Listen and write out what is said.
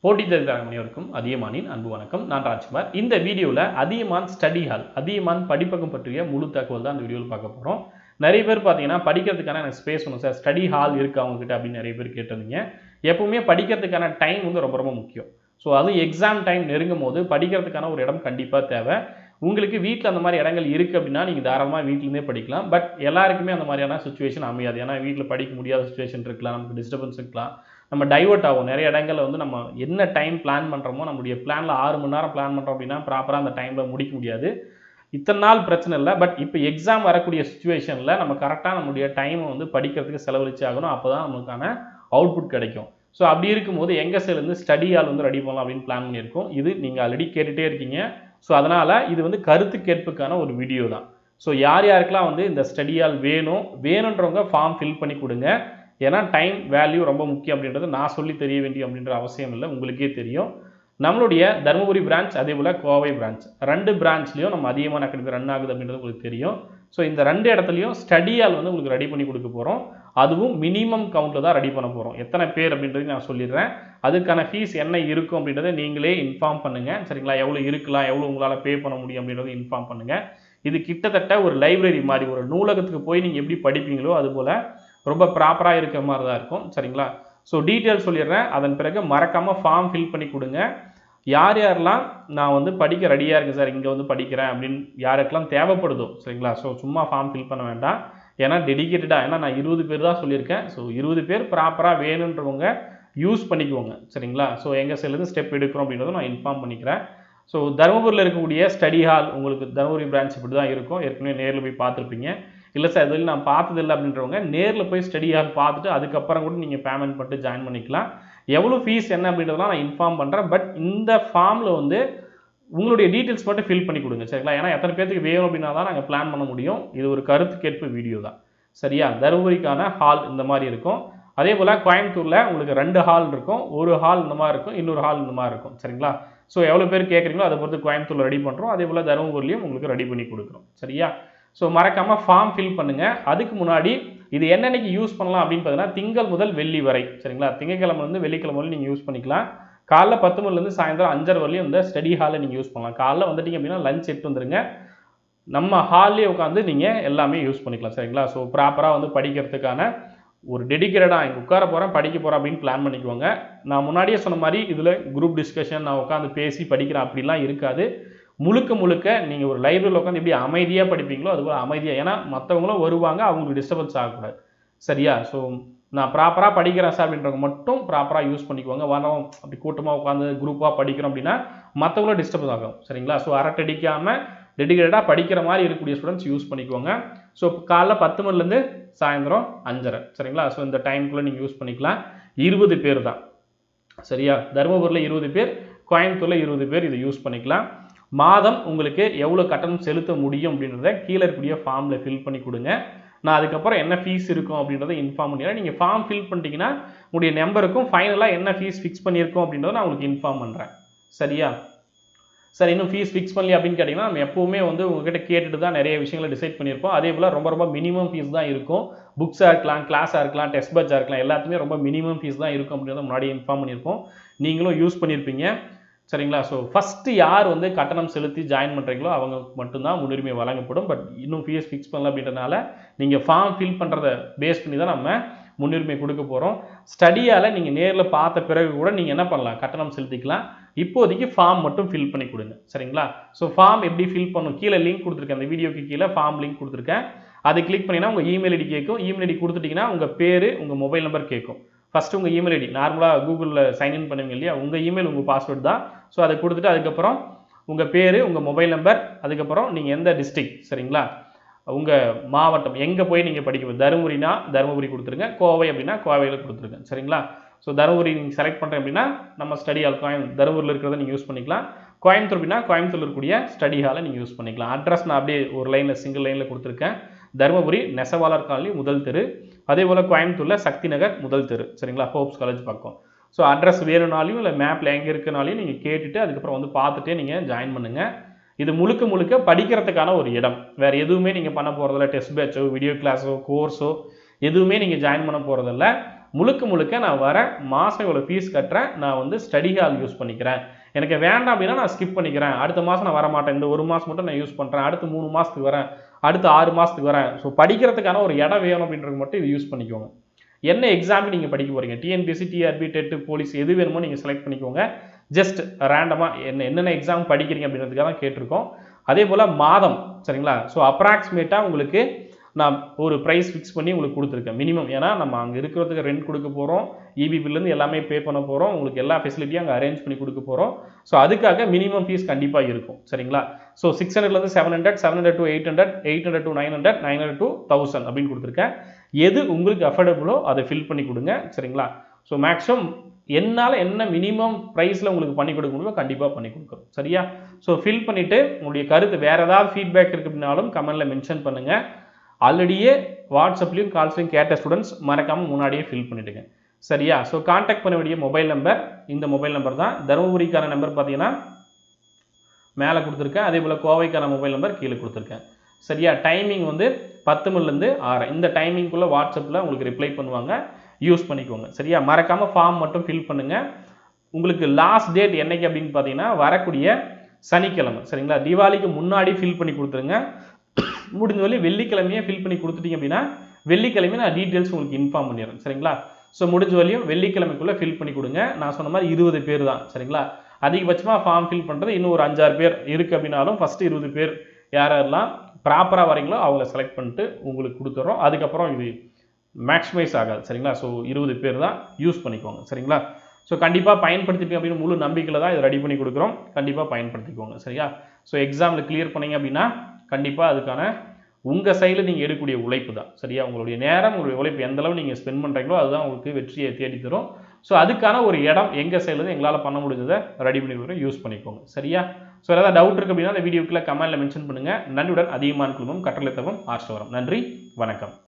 போட்டி தேர்தல் அனைவருக்கும் அதியமானின் அன்பு வணக்கம். நான் ராஜ்குமார். இந்த வீடியோவில் அதியமான் ஸ்டடி ஹால், அதியமான் படிப்பகம் பற்றிய முழு தகவல் தான் இந்த வீடியோவில் பார்க்க போகிறோம். நிறைய பேர் பார்த்தீங்கன்னா படிக்கிறதுக்கான எனக்கு ஸ்பேஸ் வேணும் சார், ஸ்டடி ஹால் இருக்குது அவங்ககிட்ட அப்படின்னு நிறைய பேர் கேட்டிருந்தீங்க. எப்பவுமே படிக்கிறதுக்கான டைம் வந்து ரொம்ப ரொம்ப முக்கியம். ஸோ அது எக்ஸாம் டைம் நெருங்கும் போது படிக்கிறதுக்கான ஒரு இடம் கண்டிப்பாக தேவை. உங்களுக்கு வீட்டில் அந்த மாதிரி இடங்கள் இருக்குது அப்படின்னா நீங்கள் தாராளமாக வீட்டிலேருந்தே படிக்கலாம். பட் எல்லாருக்குமே அந்த மாதிரியான சுச்சுவேஷன் அமையாது. ஏன்னா வீட்டில் படிக்க முடியாத சுச்சுவேஷன் இருக்கலாம், நமக்கு டிஸ்டர்பன்ஸ் இருக்கலாம், நம்ம டைவர்ட் ஆகும். நிறைய இடங்களில் வந்து நம்ம என்ன டைம் பிளான் பண்ணுறோமோ, நம்மளுடைய பிளானில் 6 மணி நேரம் பிளான் பண்ணுறோம் அப்படின்னா ப்ராப்பராக அந்த டைமில் முடிக்க முடியாது. இத்தனை நாள் பிரச்சனை இல்லை. பட் இப்போ எக்ஸாம் வரக்கூடிய சுச்சுவேஷனில் நம்ம கரெக்டாக நம்மளுடைய டைமை வந்து படிக்கிறதுக்கு செலவழிச்சு ஆகணும். அப்போ தான் நமக்கான அவுட்புட் கிடைக்கும். ஸோ அப்படி இருக்கும்போது எங்கள் சைட்லேருந்து ஸ்டடி ஹால் வந்து ரெடி பண்ணலாம் அப்படின்னு பிளான் பண்ணியிருக்கோம். இது நீங்கள் ஆல்ரெடி கேட்டுகிட்டே இருக்கீங்க. ஸோ அதனால் இது வந்து கருத்து கேட்புக்கான ஒரு வீடியோ தான். ஸோ யார் யாருக்கெல்லாம் வந்து இந்த ஸ்டடி ஹால் வேணுன்றவங்க ஃபார்ம் ஃபில் பண்ணி கொடுங்க. ஏன்னா டைம் வேல்யூ ரொம்ப முக்கியம் அப்படின்றது நான் சொல்லி தெரிய வேண்டிய அப்படின்ற அவசியம் இல்லை, உங்களுக்கே தெரியும். நம்மளுடைய தருமபுரி பிரான்ச் அதே போல் கோவை பிரான்ச் 2 பிரான்ச்லேயும் நம்ம அதிகமான அகாடமி ரன் ஆகுது அப்படின்றது உங்களுக்கு தெரியும். ஸோ இந்த 2 இடத்துலையும் ஸ்டடி ஹால் வந்து உங்களுக்கு ரெடி பண்ணி கொடுக்க போகிறோம். அதுவும் மினிமம் கவுண்டில் தான் ரெடி பண்ண போகிறோம். எத்தனை பேர் அப்படின்றது நான் சொல்லிடுறேன். அதுக்கான ஃபீஸ் என்ன இருக்கும் அப்படின்றத நீங்களே இன்ஃபார்ம் பண்ணுங்கள். சரிங்களா? எவ்வளோ இருக்கலாம், எவ்வளோ உங்களால் பே பண்ண முடியும் அப்படின்றத இன்ஃபார்ம் பண்ணுங்கள். இது கிட்டத்தட்ட ஒரு லைப்ரரி மாதிரி, ஒரு நூலகத்துக்கு போய் நீங்கள் எப்படி படிப்பீங்களோ அதுபோல் ரொம்ப ப்ராப்பராக இருக்கிற மாதிரி தான் இருக்கும். சரிங்களா? ஸோ டீட்டெயில் சொல்லிடுறேன். அதன் பிறகு மறக்காமல் ஃபார்ம் ஃபில் பண்ணி கொடுங்க. யார் யாரெல்லாம் நான் வந்து படிக்க ரெடியாக இருக்கேன் சார், இங்கே வந்து படிக்கிறேன் அப்படின்னு யாருக்கெல்லாம் தேவைப்படுதோ, சரிங்களா? ஸோ சும்மா ஃபார்ம் ஃபில் பண்ண வேண்டாம். ஏன்னா டெடிக்கேட்டடாக, ஏன்னா நான் 20 பேர் தான் சொல்லியிருக்கேன். ஸோ 20 பேர் ப்ராப்பராக வேணுன்றவங்க யூஸ் பண்ணிக்குவோங்க. சரிங்களா? ஸோ எங்கள் சைட்லேருந்து ஸ்டெப் எடுக்கிறோம் அப்படின்றத நான் இன்ஃபார்ம் பண்ணிக்கிறேன். ஸோ தருமபுரியில் இருக்கக்கூடிய ஸ்டடி ஹால் உங்களுக்கு தருமபுரி பிரான்ச் இப்படி தான் இருக்கும். ஏற்கனவே நேரில் போய் பார்த்துருப்பீங்க. இல்லை சார் இதுவரையும் நான் பார்த்ததில்லை அப்படின்றவங்க நேரில் போய் ஸ்டடி ஹால் பார்த்துட்டு அதுக்கப்புறம் கூட நீங்கள் பேமெண்ட் பண்ணிட்டு ஜாயின் பண்ணிக்கலாம். எவ்வளோ ஃபீஸ் என்ன அப்படின்றதெல்லாம் நான் இன்ஃபார்ம் பண்ணுறேன். பட் இந்த ஃபார்மில் வந்து உங்களுடைய டீட்டெயில்ஸ் மட்டும் ஃபில் பண்ணி கொடுங்க. சரிங்களா? ஏன்னா எத்தனை பேருக்கு வேணும் அப்படின்னா தான் நாங்கள் பிளான் பண்ண முடியும். இது ஒரு கருத்து கேட்பு வீடியோ தான். சரியா? தருமபுரிக்கான ஹால் இந்த மாதிரி இருக்கும். அதே போல் கோயம்புத்தூரில் உங்களுக்கு 2 ஹால் இருக்கும். ஒரு ஹால் இந்த மாதிரி இருக்கும், இன்னொரு ஹால் இந்த மாதிரி இருக்கும். சரிங்களா? ஸோ எவ்வளோ பேர் கேட்குறீங்களோ அதை பொறுத்து கோயம்புத்தூரில் ரெடி பண்ணுறோம். அதே போல் தருமபுரிலையும் உங்களுக்கு ரெடி பண்ணி கொடுக்குறோம். சரியா? ஸோ மறக்காமல் ஃபார்ம் ஃபில் பண்ணுங்கள். அதுக்கு முன்னாடி இது என்னென்னைக்கு யூஸ் பண்ணலாம் அப்படின்னு பார்த்தீங்கன்னா திங்கள் முதல் வெள்ளி வரை. சரிங்களா? திங்கக்கிழமைலேருந்து வெள்ளிக்கிழமை வரை நீங்கள் யூஸ் பண்ணிக்கலாம். காலைல 10 மணிலேருந்து சாயந்தரம் 5:30 வரலையும் இந்த ஸ்டடி ஹாலில் நீங்கள் யூஸ் பண்ணலாம். காலைல வந்துட்டீங்க அப்படின்னா லஞ்ச் எடுத்து வந்துடுங்க. நம்ம ஹால்லேயே உட்காந்து நீங்கள் எல்லாமே யூஸ் பண்ணிக்கலாம். சரிங்களா? ஸோ ப்ராப்பராக வந்து படிக்கிறதுக்கான ஒரு டெடிக்கேட்டடாக இங்கே உட்கார போகிறேன் படிக்க போகிறேன் அப்படின்னு பிளான் பண்ணிக்குவாங்க. நான் முன்னாடியே சொன்ன மாதிரி இதில் குரூப் டிஸ்கஷன் நான் உட்காந்து பேசி படிக்கிறேன் அப்படிலாம் இருக்காது. முழுக்க நீங்கள் ஒரு லைப்ரரியில் உட்காந்து எப்படி அமைதியாக படிப்பீங்களோ அதுபோல் அமைதியாக, ஏன்னா மற்றவங்களும் வருவாங்க, அவங்களுக்கு டிஸ்டர்பன்ஸ் ஆகக்கூடாது. சரியா? ஸோ நான் ப்ராப்பராக படிக்கிறேன் சார் அப்படின்றவங்க மட்டும் ப்ராப்பராக யூஸ் பண்ணிக்குவாங்க. வரோம் அப்படி கூட்டமாக உட்காந்து குரூப்பாக படிக்கிறோம் அப்படின்னா மற்றவங்களும் டிஸ்டர்பன்ஸ் ஆகும். சரிங்களா? ஸோ அரட்டடிக்காமல் டெடிக்கேட்டடாக படிக்கிற மாதிரி இருக்கக்கூடிய ஸ்டூடெண்ட்ஸ் யூஸ் பண்ணிக்குவாங்க. ஸோ காலைல 10 மணிலேருந்து சாயந்தரம் 5:30. சரிங்களா? ஸோ இந்த டைமுக்குள்ளே நீங்கள் யூஸ் பண்ணிக்கலாம். 20 பேர் தான். சரியா? தருமபுரியில் 20 பேர், கோயம்புத்தூரில் 20 பேர் இதை யூஸ் பண்ணிக்கலாம். மாதம் உங்களுக்கு எவ்வளோ கட்டணம் செலுத்த முடியும் அப்படின்றத கீழே இருக்கக்கூடிய ஃபார்மில் ஃபில் பண்ணி கொடுங்க. நான் அதுக்கப்புறம் என்ன ஃபீஸ் இருக்கும் அப்படின்றத இன்ஃபார்ம் பண்ணிடுறேன். நீங்கள் ஃபார்ம் ஃபில் பண்ணிட்டீங்கன்னா உங்களுடைய நம்பருக்கும் ஃபைனலாக என்ன ஃபீஸ் ஃபிக்ஸ் பண்ணியிருக்கோம் அப்படின்றத நான் உங்களுக்கு இன்ஃபார்ம் பண்ணுறேன். சரியா? சார் இன்னும் ஃபீஸ் ஃபிக்ஸ் பண்ணல அப்படின்னு கேட்டிங்கன்னா நம்ம எப்போவுமே வந்து உங்கள்கிட்ட கேட்டுட்டு தான் நிறைய விஷயங்களை டிசைட் பண்ணியிருப்போம். அதே போல் ரொம்ப மினிமம் ஃபீஸ் தான் இருக்கும். புக்ஸாக இருக்கலாம், கிளாஸாக இருக்கலாம், டெஸ்ட் பேட்சாக இருக்கலாம், எல்லாத்துமே ரொம்ப மினிமம் ஃபீஸ் தான் இருக்கும் அப்படின்றத முன்னாடி இன்ஃபார்ம் பண்ணியிருப்போம். நீங்களும் யூஸ் பண்ணியிருப்பீங்க. சரிங்களா? ஸோ ஃபஸ்ட்டு யார் வந்து கட்டணம் செலுத்தி ஜாயின் பண்ணுறீங்களோ அவங்க மட்டும்தான் முன்னுரிமை வழங்கப்படும். பட் இன்னும் ஃபீஸ் ஃபிக்ஸ் பண்ணல அப்படின்றனால நீங்கள் ஃபார்ம் ஃபில் பண்ணுறத பேஸ் பண்ணி தான் நம்ம முன்னுரிமை கொடுக்க போகிறோம். ஸ்டடியால் நீங்கள் நேரில் பார்த்த பிறகு கூட நீங்கள் என்ன பண்ணலாம், கட்டணம் செலுத்திக்கலாம். இப்போதைக்கு ஃபார்ம் மட்டும் ஃபில் பண்ணி கொடுங்க. சரிங்களா? ஸோ ஃபார்ம் எப்படி ஃபில் பண்ணணும், கீழே லிங்க் கொடுத்துருக்கேன். அந்த வீடியோக்கு கீழே ஃபார்ம் லிங்க் கொடுத்துருக்கேன். அதை கிளிக் பண்ணிங்கன்னா உங்கள் இமெயில் ஐடி கேட்கும். இமெயில் ஐடி கொடுத்துட்டிங்கன்னா உங்கள் பேர், உங்கள் மொபைல் நம்பர் கேட்கும். ஃபஸ்ட்டு உங்கள் இமெயில் ஐடி நார்மலாக கூகுளில் சைன்இன் பண்ணுவீங்க இல்லையா, உங்கள் இமெயில் உங்கள் பாஸ்வேர்டு தான். ஸோ அதை கொடுத்துட்டு அதுக்கப்புறம் உங்கள் பேர், உங்கள் மொபைல் நம்பர், அதுக்கப்புறம் நீங்கள் எந்த டிஸ்ட்ரிக்ட், சரிங்களா, உங்கள் மாவட்டம் எங்கே போய் நீங்கள் படிக்க, தருமபுரினா தருமபுரி கொடுத்துருங்க, கோவை அப்படின்னா கோவையில் கொடுத்துருங்க. சரிங்களா? ஸோ தருமபுரி நீங்கள் செலக்ட் பண்ணுறேன் அப்படின்னா நம்ம ஸ்டடி ஹால் தருமபுரியில் இருக்கிறத நீங்கள் யூஸ் பண்ணிக்கலாம். கோயம்புத்தூர் அப்படின்னா கோயம்புத்தூரில் இருக்கக்கூடிய ஸ்டடி ஹாலை நீங்கள் யூஸ் பண்ணிக்கலாம். அட்ரஸ் நான் அப்படியே ஒரு லைனில் சிங்கிள் லைனில் கொடுத்துருக்கேன். தருமபுரி நெசவாளர் காலனி முதல் தெரு, அதே போல் கோயம்புத்தூரில் சக்தி நகர் முதல் தெரு. சரிங்களா? ஹோப்ஸ் காலேஜ் பக்கம். ஸோ அட்ரஸ் வேணும்னாலையும் இல்லை மேப்பில் எங்கே இருக்குனாலையும் நீங்கள் கேட்டுட்டு அதுக்கப்புறம் வந்து பார்த்துட்டே நீங்கள் ஜாயின் பண்ணுங்கள். இது முழுக்க படிக்கிறதுக்கான ஒரு இடம். வேறு எதுவுமே நீங்கள் பண்ண போகிறதில்ல. டெஸ்ட் பேட்சோ, வீடியோ கிளாஸோ, கோர்ஸோ எதுவுமே நீங்கள் ஜாயின் பண்ண போகிறதில்ல. முழுக்க முழுக்க நான் வரேன், மாதம் இவ்வளோ ஃபீஸ் கட்டுறேன், நான் வந்து ஸ்டடி ஹால் யூஸ் பண்ணிக்கிறேன், எனக்கு வேண்டாம் அப்படின்னா நான் ஸ்கிப் பண்ணிக்கிறேன், அடுத்த மாதம் நான் வரமாட்டேன், இந்த ஒரு மாதம் மட்டும் நான் யூஸ் பண்ணுறேன், அடுத்து 3 மாதத்துக்கு வரேன், அடுத்து 6 மாதத்துக்கு வரேன். ஸோ படிக்கிறதுக்கான ஒரு இடம் வேணும் அப்படின்றது மட்டும் இது யூஸ் பண்ணிக்கோங்க. என்ன எக்ஸாமுக்கு நீங்கள் படிக்க போகிறீங்க, டிஎன்பிஎஸ்சி, டிஆர்பி, டெட், போலீஸ் எது வேணுமோ நீங்கள் செலக்ட் பண்ணிக்கோங்க. ஜஸ்ட் ரேண்டமாக என்னென்ன எக்ஸாம் படிக்கிறீங்க அப்படின்றதுக்காக தான் கேட்டிருக்கோம். அதே போல் மாதம் சரிங்களா. ஸோ அப்ராக்சிமேட்டாக உங்களுக்கு நான் ஒரு ப்ரைஸ் ஃபிக்ஸ் பண்ணி உங்களுக்கு கொடுத்துருக்கேன் மினிமம். ஏன்னா நம்ம அங்கே இருக்கிறதுக்கு ரெண்ட் கொடுக்க போகிறோம், இபி பில்லேருந்து எல்லாமே பே பண்ண போகிறோம், உங்களுக்கு எல்லா ஃபெசிலிட்டியும் அங்கே அரேஞ்ச் பண்ணி கொடுக்க போகிறோம். ஸோ அதுக்காக மினிமம் ஃபீஸ் கண்டிப்பாக இருக்கும் சரிங்களா. ஸோ 600லேருந்து 700, 700 to 800, 800 to 900, 900 to 1000 அப்படின்னு கொடுத்துருக்கேன். எது உங்களுக்கு அஃபோர்டபுளோ அதை ஃபில் பண்ணி கொடுங்க சரிங்களா. ஸோ மேக்ஸிமம் என்னால் என்ன மினிமம் ப்ரைஸில் உங்களுக்கு பண்ணி கொடுக்க முடியுமோ கண்டிப்பாக பண்ணி கொடுக்குறோம் சரியா. ஸோ ஃபில் பண்ணிவிட்டு உங்களுடைய கருத்து வேறு ஏதாவது ஃபீட்பேக் இருக்குது அப்படின்னாலும் கமெண்டில் மென்ஷன் பண்ணுங்கள். ஆல்ரெடியே வாட்ஸ்அப்லேயும் கால்ஸ்லையும் கேட்ட ஸ்டூடெண்ட்ஸ் மறக்காமல் முன்னாடியே ஃபில் பண்ணிவிடுங்க சரியா. ஸோ கான்டாக்ட் பண்ண வேண்டிய மொபைல் நம்பர் இந்த மொபைல் நம்பர் தான். தருமபுரிக்கான நம்பர் பார்த்தீங்கன்னா மேலே கொடுத்துருக்கேன், அதே போல் கோவைக்கான மொபைல் நம்பர் கீழே கொடுத்துருக்கேன் சரியா. டைமிங் வந்து 10 மணிலேருந்து 6 இந்த டைமிங்குள்ளே வாட்ஸ்அப்பில் உங்களுக்கு ரிப்ளை பண்ணுவாங்க, யூஸ் பண்ணிக்கோங்க சரியா. மறக்காமல் ஃபார்ம் மட்டும் ஃபில் பண்ணுங்கள். உங்களுக்கு லாஸ்ட் டேட் என்னைக்கு அப்படின்னு பார்த்தீங்கன்னா வரக்கூடிய சனிக்கிழமை சரிங்களா. தீபாவளிக்கு முன்னாடி ஃபில் பண்ணி கொடுத்துருங்க. முடிஞ்ச வழி வெள்ளிக்கிழமையே ஃபில் பண்ணி கொடுத்துட்டீங்க அப்படின்னா வெள்ளிக்கிழமை நான் டீட்டெயில்ஸ் உங்களுக்கு இன்ஃபார்ம் பண்ணிடுறேன் சரிங்களா. ஸோ முடிஞ்ச வழியும் வெள்ளிக்கிழமைக்குள்ளே ஃபில் பண்ணி கொடுங்க. நான் சொன்ன மாதிரி 20 பேர் தான் சரிங்களா. அதிகபட்சமாக ஃபார்ம் ஃபில் பண்ணுறது இன்னும் ஒரு 5-6 பேர் இருக்குது அப்படின்னாலும் ஃபஸ்ட்டு 20 பேர் யாரெல்லாம் ப்ராப்பராக வரீங்களோ அவங்கள செலக்ட் பண்ணிட்டு உங்களுக்கு கொடுத்துட்றோம். அதுக்கப்புறம் இது மேக்ஸிமைஸ் ஆகாது சரிங்களா. ஸோ 20 பேர் தான் யூஸ் பண்ணிக்கோங்க சரிங்களா. ஸோ கண்டிப்பாக பயன்படுத்திப்பீங்க அப்படின்னு முழு நம்பிக்கையில் தான் இதை ரெடி பண்ணி கொடுக்குறோம். கண்டிப்பாக பயன்படுத்திக்கோங்க சரியா. ஸோ எக்ஸாமில் கிளியர் பண்ணீங்க அப்படின்னா கண்டிப்பாக அதுக்கான உங்கள் சைடில் நீங்கள் எடுக்கக்கூடிய உழைப்பு தான் சரியா. உங்களுடைய நேரம் உங்களுடைய உழைப்பு எந்த அளவு நீங்கள் ஸ்பெண்ட் பண்ணுறீங்களோ அதுதான் உங்களுக்கு வெற்றியை தேடி தரும். ஸோ அதுக்கான ஒரு இடம் எங்கள் சைடில் எங்களால் பண்ண முடிஞ்சதை ரெடி பண்ணி கொடுக்குறோம், யூஸ் பண்ணிக்கோங்க சரியா. ஸோ ஏதாவது டவுட் இருக்குது அப்படின்னா அந்த வீடியோக்குள்ளே கமெண்ட்டில் மென்ஷன் பண்ணுங்கள். நன்றியுடன் அதியமான் குழுமம் கற்றலை தவம் ஆர்ஷவரம். நன்றி, வணக்கம்.